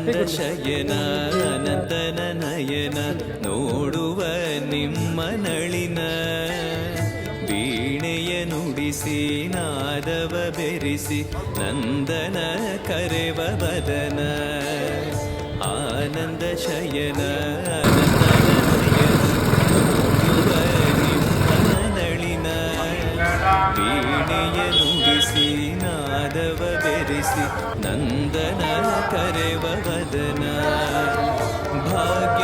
ಆನಂದ ಶಯನ ನಂದನ ನಯನ ನೋಡುವ ನಿಮ್ಮ ನಳಿನ ವೀಣೆಯ ನುಡಿಸಿ ನಾದವ ಬೆರೆಸಿ ನಂದನ ಕರೆವ ಬದನ ಆನಂದ ಶಯನ ನೋಡುವ ನಿಮ್ಮ ನಳಿನ ವೀಣೆಯ ನುಡಿಸಿ ನಾದವ ಬೆರೆಸಿ ನಂದನ ಕರೆವ ವದನ ಭಾಗ್ಯ